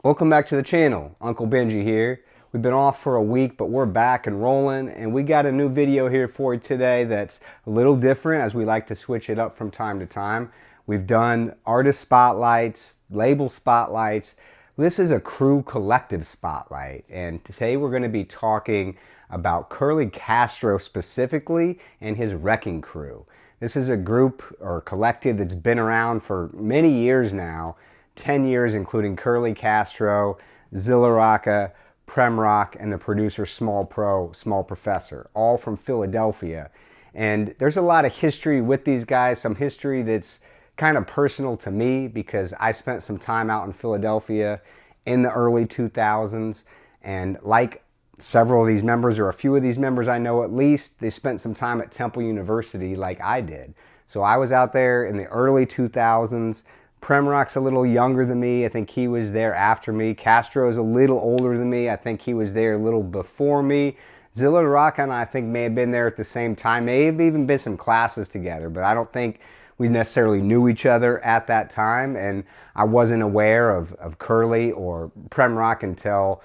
Welcome back to the channel. Uncle Benji here. We've been off for a week, but we're back and rolling, and we got a new video here for you today that's a little different, as we like to switch it up from time to time. We've done artist spotlights, label spotlights. This is a crew collective spotlight, and today we're going to be talking about Curly Castro specifically and his Wrecking Crew. This is a group or collective that's been around for many years now, 10 years, including Curly Castro, Zilla Rocca, PremRock, and the producer Small Professor, all from Philadelphia. And there's a lot of history with these guys, some history that's kind of personal to me because I spent some time out in Philadelphia in the early 2000s, and like several of these members, or a few of these members I know at least, they spent some time at Temple University like I did. So I was out there in the early 2000s. PremRock's a little younger than me. I think he was there after me. Castro's a little older than me. I think he was there a little before me. Zilla Rocca and I think may have been there at the same time. May have even been some classes together, but I don't think we necessarily knew each other at that time. And I wasn't aware of Curly or PremRock until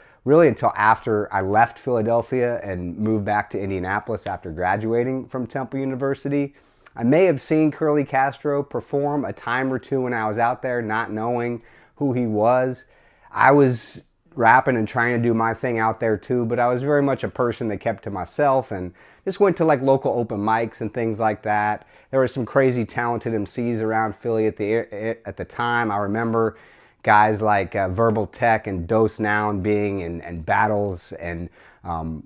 after I left Philadelphia and moved back to Indianapolis after graduating from Temple University. I may have seen Curly Castro perform a time or two when I was out there, not knowing who he was. I was rapping and trying to do my thing out there too, but I was very much a person that kept to myself and just went to like local open mics and things like that. There were some crazy talented MCs around Philly at the time. I remember guys like Verbal Tech and Dose Noun being in battles, and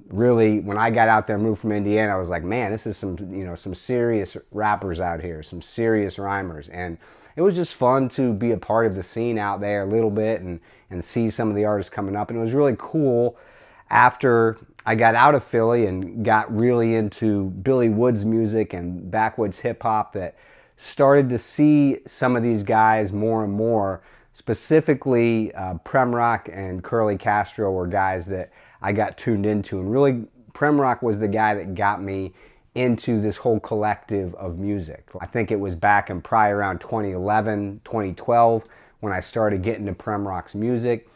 really when I got out there and moved from Indiana, I was like, man, this is some serious rappers out here, some serious rhymers. And it was just fun to be a part of the scene out there a little bit and see some of the artists coming up. And it was really cool after I got out of Philly and got really into Billy Woods music and backwoods hip hop, that started to see some of these guys more and more. Specifically, PremRock and Curly Castro were guys that I got tuned into. And really, PremRock was the guy that got me into this whole collective of music. I think it was back in probably around 2011, 2012 when I started getting to PremRock's music.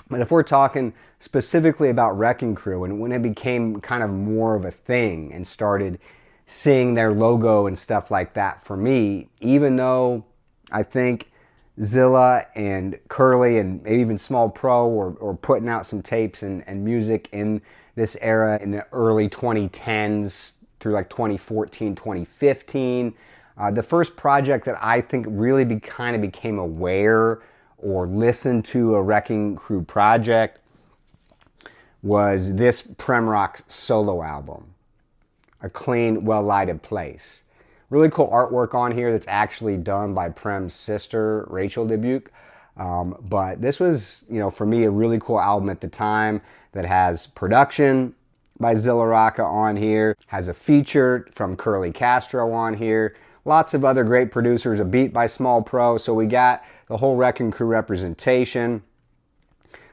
But if we're talking specifically about Wrecking Crew, and when it became kind of more of a thing and started seeing their logo and stuff like that, for me, even though I think Zilla and Curly and maybe even Small Pro were putting out some tapes and music in this era in the early 2010s through like 2014, 2015. The first project that I think really kind of became aware or listened to a Wrecking Crew project was this PremRock solo album, A Clean, Well-Lighted Place. Really cool artwork on here that's actually done by Prem's sister, Rachel Dubuque. But this was, for me, a really cool album at the time that has production by Zilla Rocca on here, has a feature from Curly Castro on here, lots of other great producers, a beat by Small Pro. So we got the whole Wrecking Crew representation.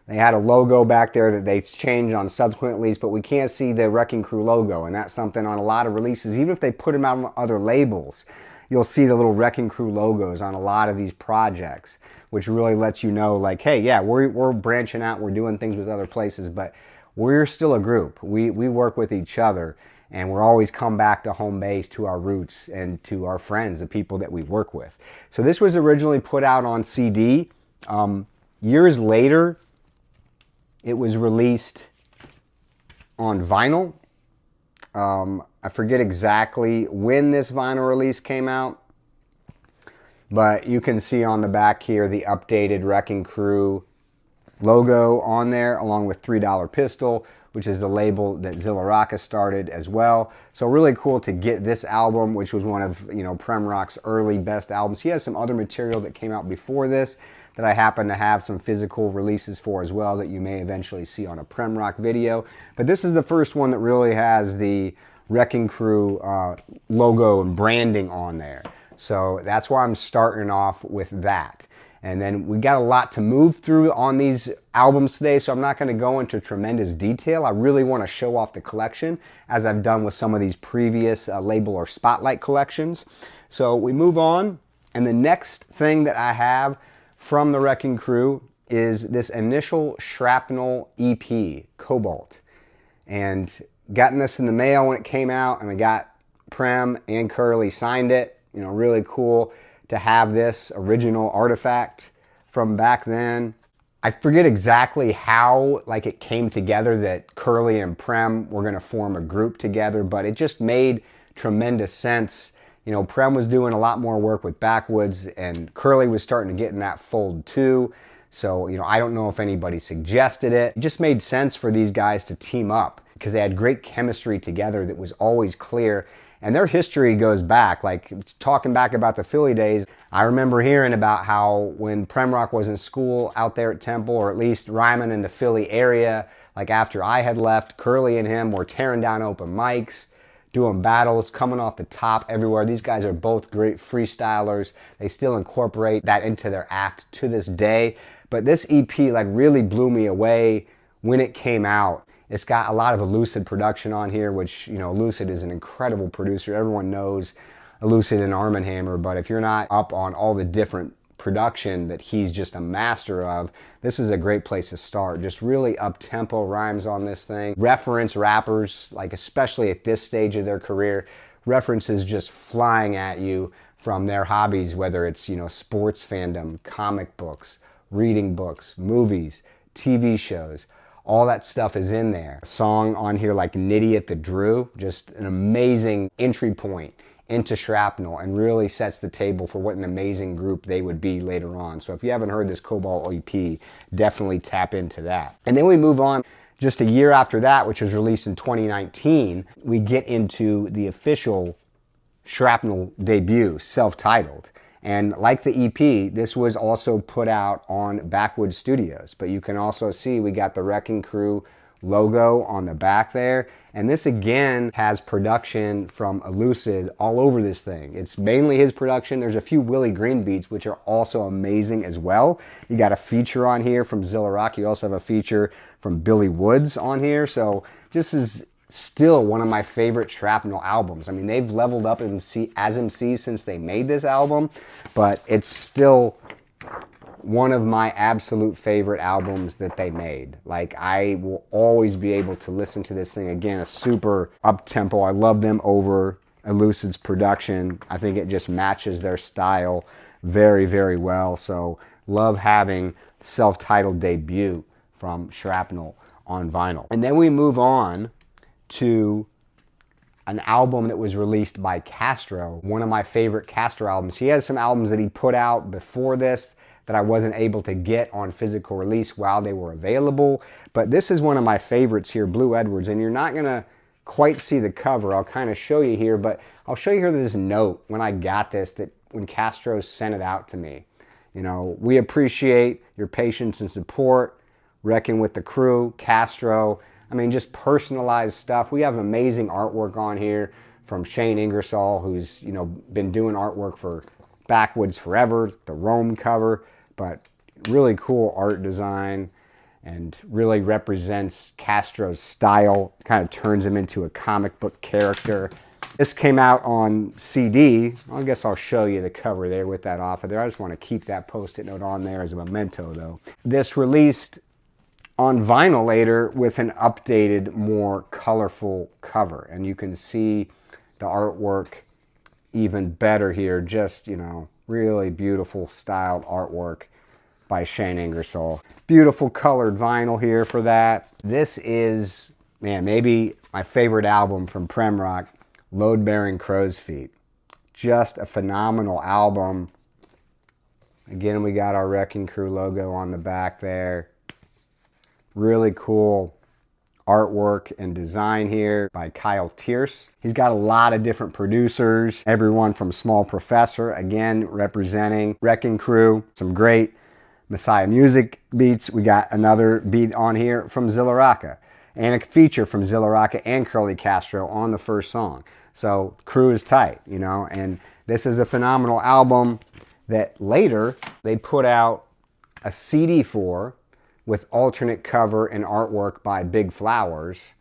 They had a logo back there that they changed on subsequent release, but we can't see the Wrecking Crew logo, and that's something on a lot of releases. Even if they put them out on other labels, you'll see the little Wrecking Crew logos on a lot of these projects, which really lets you know, like, hey, yeah, we're branching out, we're doing things with other places, but we're still a group. We work with each other, and we're always come back to home base, to our roots, and to our friends, the people that we work with. So this was originally put out on CD. Years later, it was released on vinyl. I forget exactly when this vinyl release came out, but you can see on the back here the updated Wrecking Crew logo on there, along with $3 Pistol, which is the label that Zilla Rocca started as well. So really cool to get this album, which was one of PremRock's early best albums. He has some other material that came out before this that I happen to have some physical releases for as well that you may eventually see on a PremRock video. But this is the first one that really has the Wrecking Crew logo and branding on there. So that's why I'm starting off with that. And then we got a lot to move through on these albums today, so I'm not going to go into tremendous detail. I really want to show off the collection, as I've done with some of these previous label or spotlight collections. So we move on, and the next thing that I have from the Wrecking Crew is this initial Shrapknel EP, Cobalt. And gotten this in the mail when it came out, and I got Prem and Curly signed it. You know, really cool to have this original artifact from back then. I forget exactly how like it came together that Curly and Prem were going to form a group together, but it just made tremendous sense. You know, Prem was doing a lot more work with Backwoods, and Curly was starting to get in that fold too. So, you know, I don't know if anybody suggested it. It just made sense for these guys to team up because they had great chemistry together that was always clear. And their history goes back, like talking back about the Philly days. I remember hearing about how when PremRock was in school out there at Temple, or at least rhyming in the Philly area, like after I had left, Curly and him were tearing down open mics, doing battles, coming off the top everywhere. These guys are both great freestylers. They still incorporate that into their act to this day. But this EP like really blew me away when it came out. It's got a lot of Elucid production on here, which, you know, Elucid is an incredible producer. Everyone knows Elucid and Arm & Hammer, but if you're not up on all the different production that he's just a master of, this is a great place to start. Just really up-tempo rhymes on this thing. Reference rappers, like especially at this stage of their career, references just flying at you from their hobbies, whether it's, you know, sports fandom, comic books, reading books, movies, TV shows. All that stuff is in there. A song on here like Nitty at the Drew, just an amazing entry point into Shrapknel and really sets the table for what an amazing group they would be later on. So if you haven't heard this Cobalt EP, definitely tap into that. And then we move on just a year after that, which was released in 2019, we get into the official Shrapknel debut, self-titled. And like the EP, this was also put out on Backwoods Studios. But you can also see we got the Wrecking Crew logo on the back there. And this again has production from Elucid all over this thing. It's mainly his production. There's a few Willie Green beats, which are also amazing as well. You got a feature on here from Zilla Rocca. You also have a feature from Billy Woods on here. So this is still one of my favorite Shrapknel albums. I mean, they've leveled up as MCs since they made this album, but it's still one of my absolute favorite albums that they made. Like, I will always be able to listen to this thing again. A super up-tempo. I love them over Elucid's production. I think it just matches their style very, very well. So love having self-titled debut from Shrapknel on vinyl. And then we move on to an album that was released by Castro, one of my favorite Castro albums. He has some albums that he put out before this that I wasn't able to get on physical release while they were available, but this is one of my favorites here, Blue Edwards, and you're not gonna quite see the cover. I'll kind of show you here, but I'll show you here this note when I got this, that when Castro sent it out to me. You know, we appreciate your patience and support, Wrecking with the Crew, Castro. I mean, just personalized stuff. We have amazing artwork on here from Shane Ingersoll, who's, you know, been doing artwork for Backwoods forever, the Rome cover, but really cool art design and really represents Castro's style, kind of turns him into a comic book character. This came out on CD. I guess I'll show you the cover there with that off of there. I just want to keep that Post-it note on there as a memento, though. This released on vinyl later with an updated, more colorful cover. And you can see the artwork even better here. Just, you know, really beautiful styled artwork by Shane Ingersoll. Beautiful colored vinyl here for that. This is, man, maybe my favorite album from PremRock, Load Bearing Crow's Feet. Just a phenomenal album. Again, we got our Wrecking Crew logo on the back there. Really cool artwork and design here by Kyle Tierce. He's got a lot of different producers, everyone from Small Professor, again, representing Wrecking Crew. Some great Messiah Music beats. We got another beat on here from Zilla Rocca, and a feature from Zilla Rocca and Curly Castro on the first song. So Crew is tight, you know, and this is a phenomenal album that later they put out a CD for, with alternate cover and artwork by Big Flowers.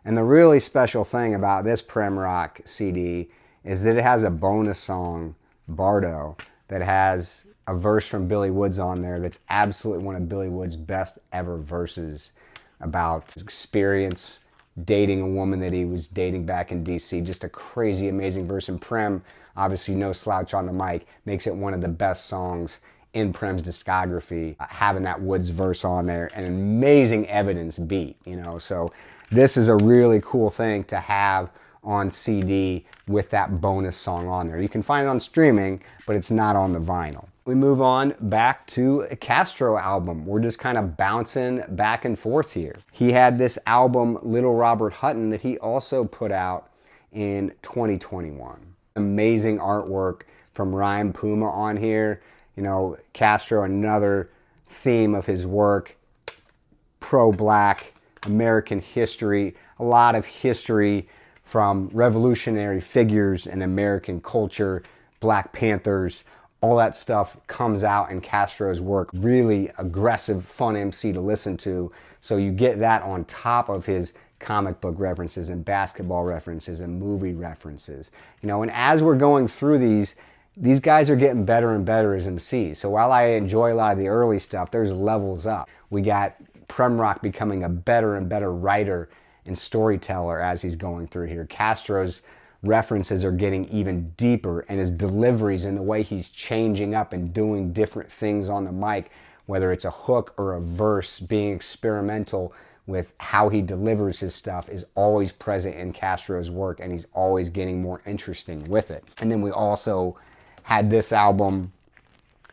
And the really special thing about this PremRock CD is that it has a bonus song, Bardo, that has a verse from Billy Woods on there that's absolutely one of Billy Woods' best ever verses about his experience dating a woman that he was dating back in DC. Just a crazy, amazing verse. And Prem, obviously no slouch on the mic, makes it one of the best songs in Prem's discography, having that Woods verse on there, an amazing evidence beat, you know. So this is a really cool thing to have on CD with that bonus song on there. You can find it on streaming, but it's not on the vinyl. We move on back to a Castro album. We're just kind of bouncing back and forth here. He had this album, Little Robert Hutton, that he also put out in 2021. Amazing artwork from Rhyme Puma on here. You know, Castro, another theme of his work, pro-black, American history, a lot of history from revolutionary figures in American culture, Black Panthers, all that stuff comes out in Castro's work. Really aggressive, fun MC to listen to. So you get that on top of his comic book references and basketball references and movie references. You know, and as we're going through these guys are getting better and better as MCs. So while I enjoy a lot of the early stuff, there's levels up. We got PremRock becoming a better and better writer and storyteller as he's going through here. Castro's references are getting even deeper, and his deliveries and the way he's changing up and doing different things on the mic, whether it's a hook or a verse, being experimental with how he delivers his stuff, is always present in Castro's work, and he's always getting more interesting with it. And then we also had this album,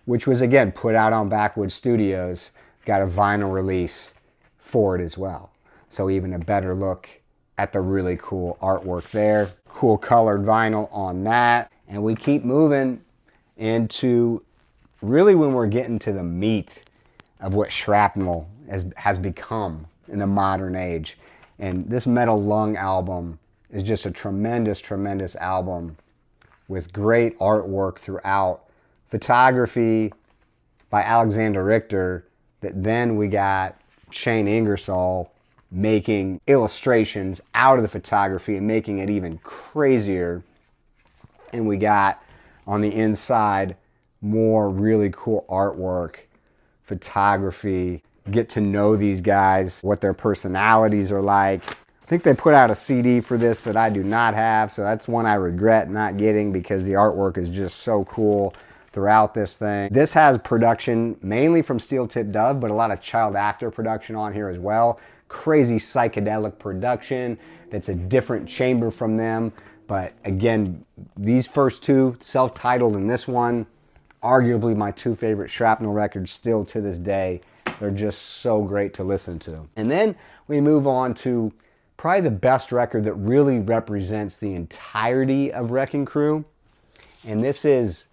which was again put out on Backwoods Studios, got a vinyl release for it as well. So even a better look at the really cool artwork there. Cool colored vinyl on that. And we keep moving into really when we're getting to the meat of what Shrapknel has become in the modern age. And this Metal Lung album is just a tremendous, tremendous album with great artwork throughout. Photography by Alexander Richter, that then we got Shane Ingersoll making illustrations out of the photography and making it even crazier. And we got on the inside more really cool artwork, photography, get to know these guys, what their personalities are like. I think they put out a CD for this that I do not have, so that's one I regret not getting because the artwork is just so cool throughout this thing. This has production mainly from Steel Tip Dove, but a lot of child actor production on here as well. Crazy psychedelic production that's a different chamber from them. But again, these first two, self-titled and this one, arguably my two favorite Shrapknel records still to this day. They're just so great to listen to. And then we move on to probably the best record that really represents the entirety of Wrecking Crew. And this is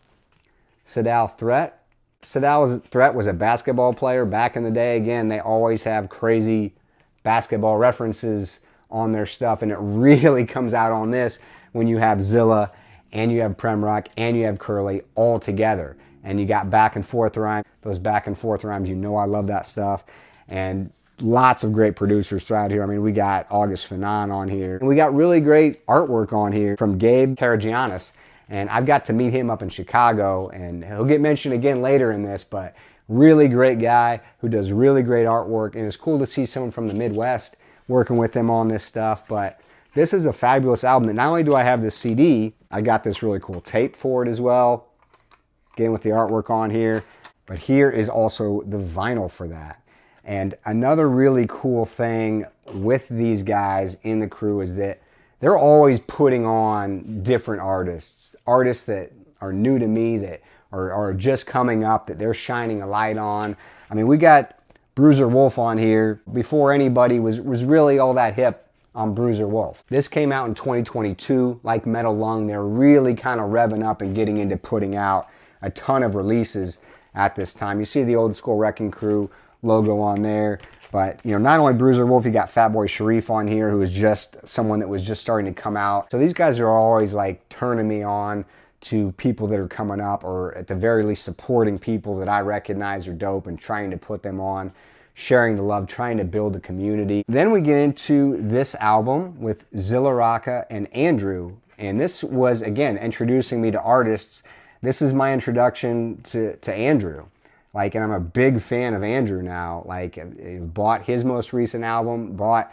Sadal Threat. Sadal Threat was a basketball player back in the day. Again, they always have crazy basketball references on their stuff, and it really comes out on this when you have Zilla and you have PremRock and you have Curly all together. And you got back and forth rhyme. Those back and forth rhymes, you know I love that stuff. And lots of great producers throughout here. I mean, we got August Fanon on here. And we got really great artwork on here from Gabe Karagiannis. And I've got to meet him up in Chicago, and he'll get mentioned again later in this, but really great guy who does really great artwork. And it's cool to see someone from the Midwest working with him on this stuff. But this is a fabulous album that not only do I have this CD, I got this really cool tape for it as well. Again, with the artwork on here. But here is also the vinyl for that. And another really cool thing with these guys in the crew is that they're always putting on different artists. Artists that are new to me, that are just coming up, that they're shining a light on. I mean, we got Bruiser Wolf on here before anybody was really all that hip on Bruiser Wolf. This came out in 2022, like Metal Lung. They're really kind of revving up and getting into putting out a ton of releases at this time. You see the old school Wrecking Crew logo on there. But, you know, not only Bruiser Wolf, you got Fatboy Sharif on here, who is just someone that was just starting to come out. So these guys are always like turning me on to people that are coming up, or at the very least supporting people that I recognize are dope and trying to put them on, sharing the love, trying to build a community. Then we get into this album with Zilla Rocca and Andrew. And this was, again, introducing me to artists This is my introduction to Andrew. Like, and I'm a big fan of Andrew now. Like, I bought his most recent album, bought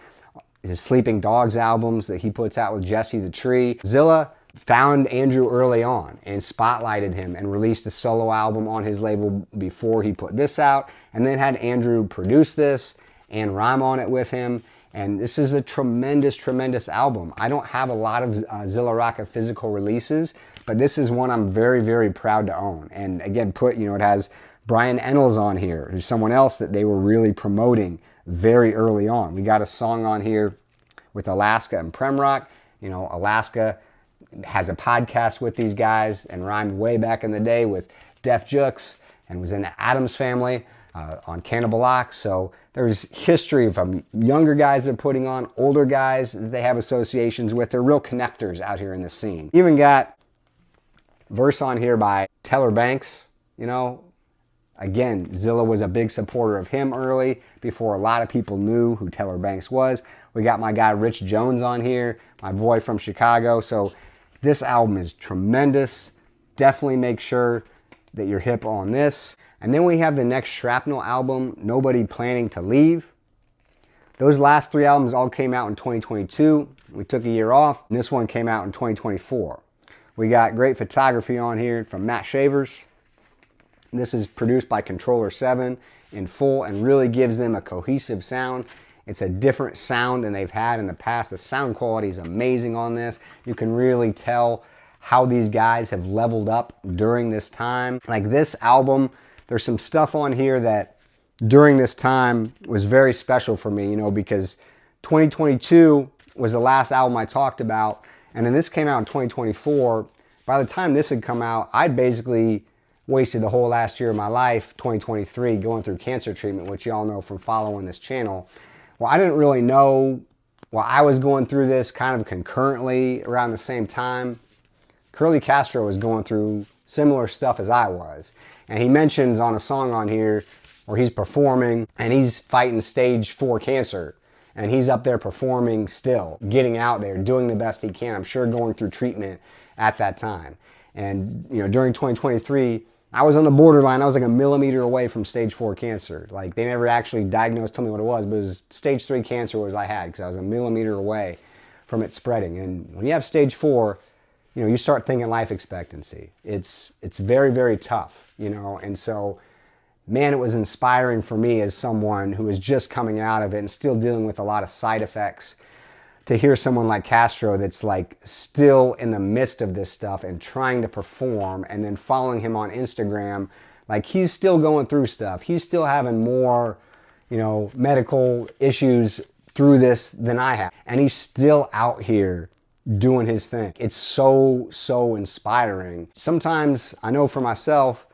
his Sleeping Dogs albums that he puts out with Jesse the Tree. Zilla found Andrew early on and spotlighted him and released a solo album on his label before he put this out, and then had Andrew produce this and rhyme on it with him. And this is a tremendous, tremendous album. I don't have a lot of Zilla Rocca physical releases, but this is one I'm very, very proud to own. And again, it has Brian Ennals on here, who's someone else that they were really promoting very early on. We got a song on here with Alaska and PremRock. Alaska has a podcast with these guys and rhymed way back in the day with Def Jux and was in the Addams Family on Cannibal Ox. So there's history from younger guys they're putting on, older guys that they have associations with. They're real connectors out here in the scene. Even got verse on here by Teller Banks. Again, Zilla was a big supporter of him early, before a lot of people knew who Teller Banks was. We got my guy Rich Jones on here, my boy from Chicago. So this album is tremendous. Definitely make sure that you're hip on this. And then we have the next Shrapknel album, Nobody Planning to Leave. Those last 3 albums all came out in 2022. We took a year off, and this one came out in 2024. We got great photography on here from Matt Shavers. This is produced by Controller 7 in full and really gives them a cohesive sound. It's a different sound than they've had in the past. The sound quality is amazing on this. You can really tell how these guys have leveled up during this time. Like this album, there's some stuff on here that during this time was very special for me, because 2022 was the last album I talked about, and then this came out in 2024. By the time this had come out, I'd basically wasted the whole last year of my life, 2023, going through cancer treatment, which you all know from following this channel. Well, I didn't really know, I was going through this kind of concurrently around the same time. Curly Castro was going through similar stuff as I was. And he mentions on a song on here where he's performing and he's fighting stage 4 cancer. And he's up there performing still, getting out there, doing the best he can. I'm sure going through treatment at that time. And during 2023, I was on the borderline. I was like a millimeter away from stage 4 cancer. Like, they never actually diagnosed, told me what it was, but it was stage 3 cancer was I had, because I was a millimeter away from it spreading. And when you have stage 4, you start thinking life expectancy. It's very, very tough, and so, man, it was inspiring for me as someone who is just coming out of it and still dealing with a lot of side effects, to hear someone like Castro that's like still in the midst of this stuff and trying to perform, and then following him on Instagram, like he's still going through stuff. He's still having more, medical issues through this than I have. And he's still out here doing his thing. It's so, so inspiring. Sometimes I know for myself,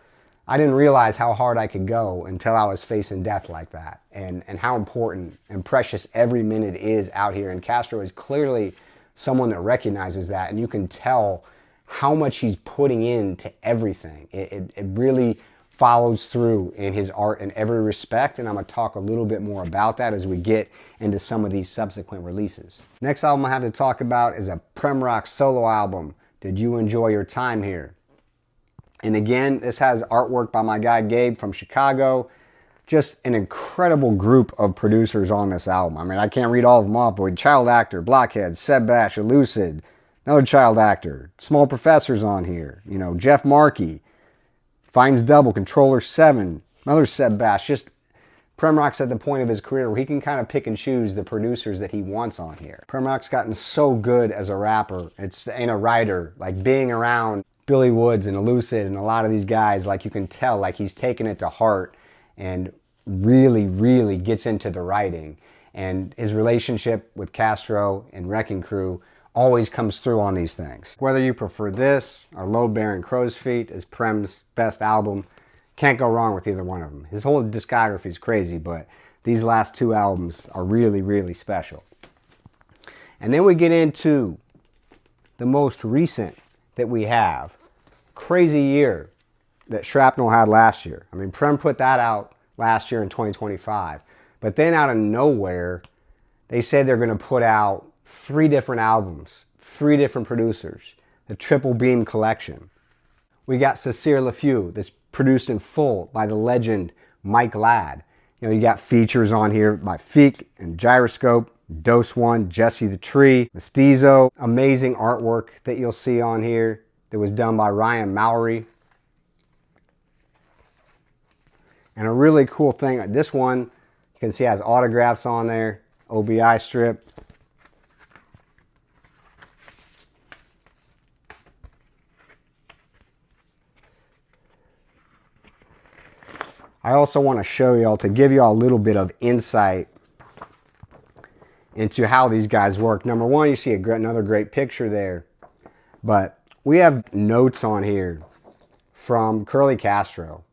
I didn't realize how hard I could go until I was facing death like that, and how important and precious every minute is out here. And Castro is clearly someone that recognizes that, and you can tell how much he's putting into everything. It really follows through in his art in every respect, and I'm going to talk a little bit more about that as we get into some of these subsequent releases. Next album I have to talk about is a PremRock solo album, Did You Enjoy Your Time Here? And again, this has artwork by my guy Gabe from Chicago. Just an incredible group of producers on this album. I mean, I can't read all of them off, but Child Actor, Blockhead, Seb Bash, Elucid, another Child Actor, Small Professor's on here, Jeff Markey, Finds Double, Controller 7, another Seb Bash. Just PremRock's at the point of his career where he can kind of pick and choose the producers that he wants on here. PremRock's gotten so good as a rapper and a writer, like being around Billy Woods and Elucid and a lot of these guys, like you can tell, like he's taken it to heart and really, really gets into the writing. And his relationship with Castro and Wrecking Crew always comes through on these things. Whether you prefer this or Load Bearing Crow's Feet as Prem's best album, can't go wrong with either one of them. His whole discography is crazy, but these last 2 albums are really, really special. And then we get into the most recent that we have. Crazy year that Shrapknel had last year. I mean, Prem put that out last year in 2025. But then out of nowhere, they said they're going to put out 3 different albums, 3 different producers, the Triple Beam Collection. We got Cécile Lafew, that's produced in full by the legend Mike Ladd. You know, you got features on here by Feek and Gyroscope, Dose One, Jesse the Tree, Mestizo. Amazing artwork that you'll see on here that was done by Ryan Mallory. And a really cool thing, this one, you can see has autographs on there, OBI strip. I also want to show y'all, to give y'all a little bit of insight into how these guys work. Number one, you see another great picture there, but we have notes on here from Curly Castro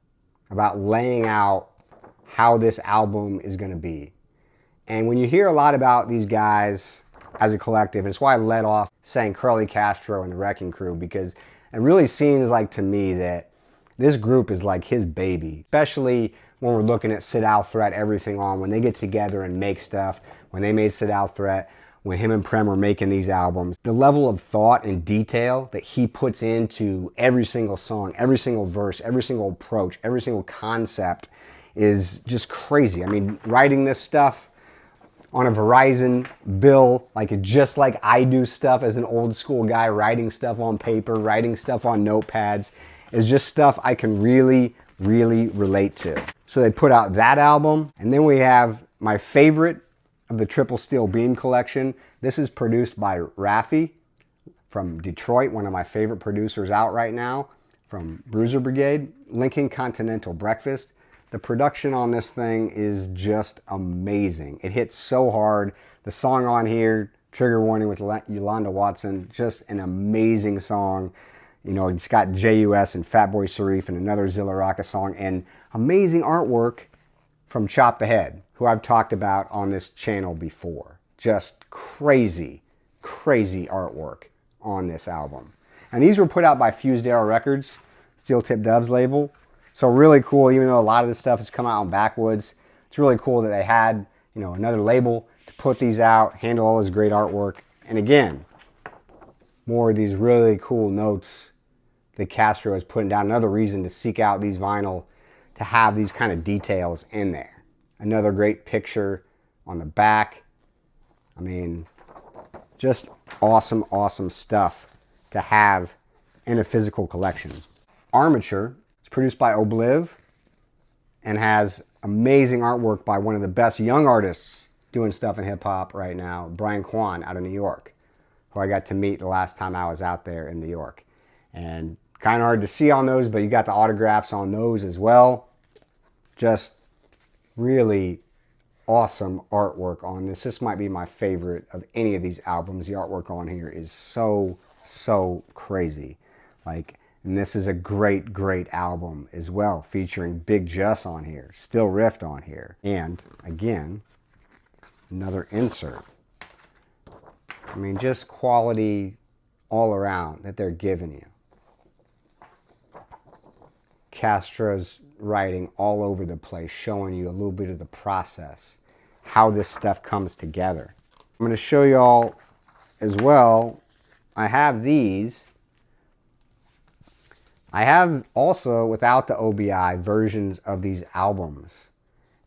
about laying out how this album is going to be. And when you hear a lot about these guys as a collective, and it's why I led off saying Curly Castro and the Wrecking Crew, because it really seems like to me that this group is like his baby, especially when we're looking at Sit Out Threat, Everything On, when they get together and make stuff, when they made Sit Out Threat, when him and Prem were making these albums. The level of thought and detail that he puts into every single song, every single verse, every single approach, every single concept is just crazy. I mean, writing this stuff on a Verizon bill, just like I do stuff as an old school guy, writing stuff on paper, writing stuff on notepads, is just stuff I can really, really relate to. So they put out that album, and then we have my favorite of the Triple Steel Beam collection. This is produced by Raffi from Detroit, one of my favorite producers out right now, from Bruiser Brigade. Lincoln Continental Breakfast. The production on this thing is just amazing. It hits so hard. The song on here, Trigger Warning with Yolanda Watson, just an amazing song. You know, it's got JUS and Fatboy Sharif and another Zilla Rocca song, and amazing artwork from Chop the Head, who I've talked about on this channel before. Just crazy, crazy artwork on this album. And these were put out by Fused Arrow Records, Steel Tip Dubs label. So really cool, even though a lot of this stuff has come out in Backwoods, it's really cool that they had, you know, another label to put these out, handle all this great artwork. And again, more of these really cool notes that Castro is putting down. Another reason to seek out these vinyl, to have these kind of details in there. Another great picture on the back. I mean, just awesome, awesome stuff to have in a physical collection. Armature is produced by Obliv and has amazing artwork by one of the best young artists doing stuff in hip hop right now, Brian Kwan out of New York, who I got to meet the last time I was out there in New York. And kind of hard to see on those, but you got the autographs on those as well. Just really awesome artwork on this. This might be my favorite of any of these albums. The artwork on here is so, so crazy. And this is a great, great album as well, featuring Big Juss on here, Still Rift on here. And again, another insert. I mean, just quality all around that they're giving you. Castro's writing all over the place, showing you a little bit of the process, how this stuff comes together. I'm going to show y'all as well, I have these. I have also, without the OBI, versions of these albums.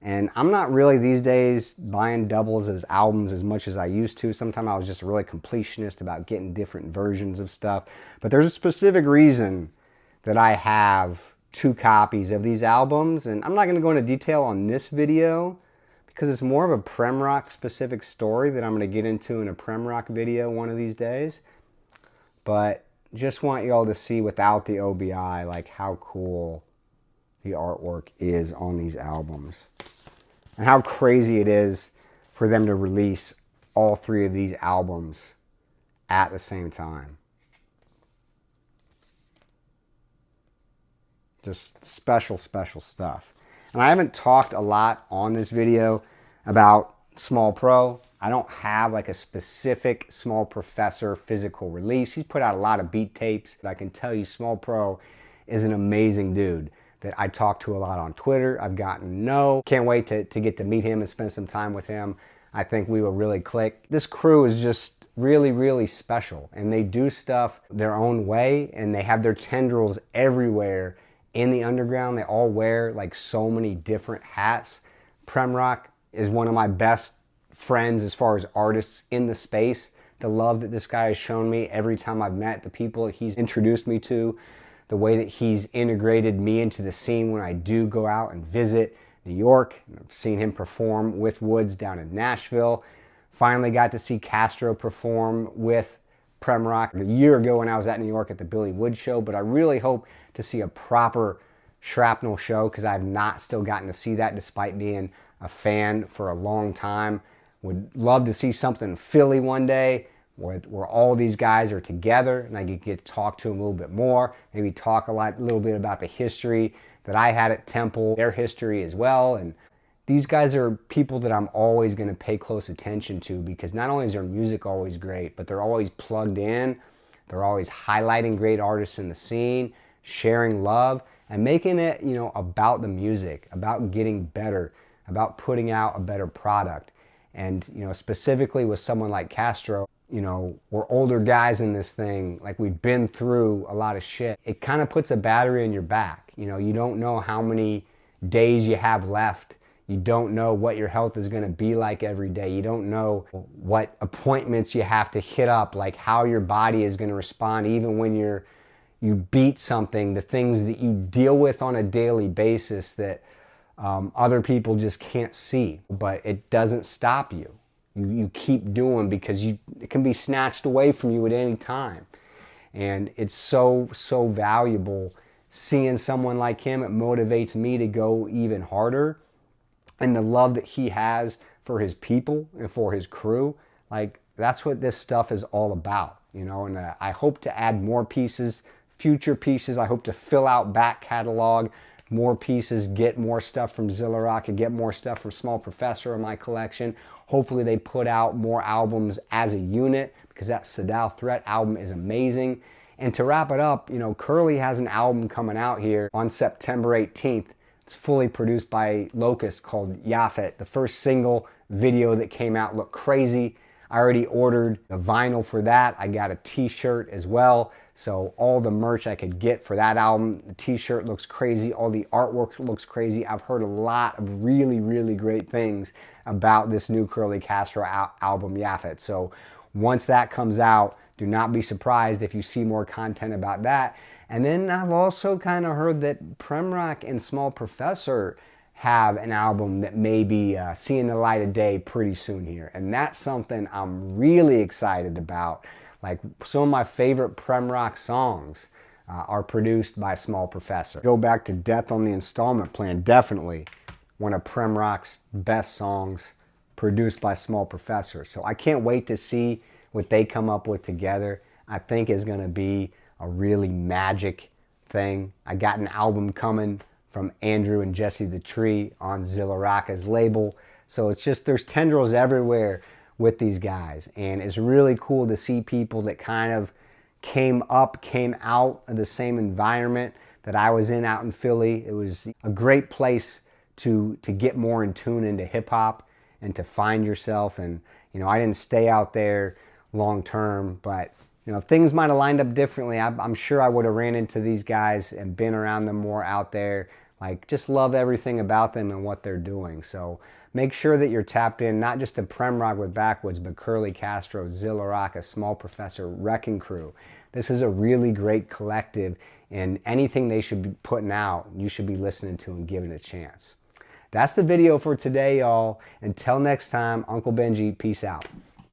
And I'm not really these days buying doubles of albums as much as I used to. Sometimes I was just really completionist about getting different versions of stuff. But there's a specific reason that I have 2 copies of these albums, and I'm not going to go into detail on this video because it's more of a PremRock specific story that I'm going to get into in a PremRock video one of these days. But just want y'all to see without the OBI how cool the artwork is on these albums and how crazy it is for them to release all 3 of these albums at the same time. Just special, special stuff. And I haven't talked a lot on this video about Small Pro. I don't have a specific Small Professor physical release. He's put out a lot of beat tapes. But I can tell you Small Pro is an amazing dude that I talk to a lot on Twitter. I've gotten to know. Can't wait to get to meet him and spend some time with him. I think we will really click. This crew is just really, really special. And they do stuff their own way, and they have their tendrils everywhere in the underground. They all wear like so many different hats. PremRock is one of my best friends as far as artists in the space. The love that this guy has shown me every time I've met, the people that he's introduced me to, the way that he's integrated me into the scene when I do go out and visit New York. I've seen him perform with Woods down in Nashville. Finally got to see Castro perform with PremRock a year ago when I was at New York at the Billy Woods show, but I really hope to see a proper Shrapknel show because I've not still gotten to see that despite being a fan for a long time. Would love to see something in Philly one day where all these guys are together and I could get to talk to them a little bit more, maybe talk a little bit about the history that I had at Temple, their history as well. And these guys are people that I'm always going to pay close attention to because not only is their music always great, but they're always plugged in. They're always highlighting great artists in the scene, sharing love, and making it, you know, about the music, about getting better, about putting out a better product. And, you know, specifically with someone like Castro, you know, we're older guys in this thing, like we've been through a lot of shit. It kind of puts a battery in your back. You know, you don't know how many days you have left. You don't know what your health is going to be like every day. You don't know what appointments you have to hit up, like how your body is going to respond even when you beat something, the things that you deal with on a daily basis that other people just can't see. But it doesn't stop you. You keep doing because it can be snatched away from you at any time. And it's so, so valuable seeing someone like him. It motivates me to go even harder. And the love that he has for his people and for his crew, like that's what this stuff is all about, you know. And I hope to add more pieces, future pieces. I hope to fill out back catalog, more pieces, get more stuff from Zilla Rocca, get more stuff from Small Professor in my collection. Hopefully they put out more albums as a unit because that Sadal Threat album is amazing. And to wrap it up, you know, Curly has an album coming out here on September 18th. It's fully produced by Locust called Yaphet. The first single video that came out looked crazy. I already ordered the vinyl for that. I got a t-shirt as well. So all the merch I could get for that album, the t-shirt looks crazy. All the artwork looks crazy. I've heard a lot of really, really great things about this new Curly Castro album, Yaphet. So once that comes out, do not be surprised if you see more content about that. And then I've also kind of heard that PremRock and Small Professor have an album that may be seeing the light of day pretty soon here. And that's something I'm really excited about. Like some of my favorite PremRock songs are produced by Small Professor. Go back to Death on the Installment Plan, definitely one of PremRock's best songs produced by Small Professor. So I can't wait to see what they come up with together. I think is going to be a really magic thing. I got an album coming from Andrew and Jesse the Tree on Zilla Rocca's label. So it's just, there's tendrils everywhere with these guys. And it's really cool to see people that kind of came out of the same environment that I was in out in Philly. It was a great place to get more in tune into hip hop and to find yourself. And, you know, I didn't stay out there long term, but you know, if things might have lined up differently, I'm sure I would have ran into these guys and been around them more out there. Like, just love everything about them and what they're doing. So make sure that you're tapped in, not just to PremRock with Backwoods, but Curly Castro, Zilla Rocca, Small Professor, Wrecking Crew. This is a really great collective, and anything they should be putting out, you should be listening to and giving it a chance. That's the video for today, y'all. Until next time, Uncle Benji, peace out.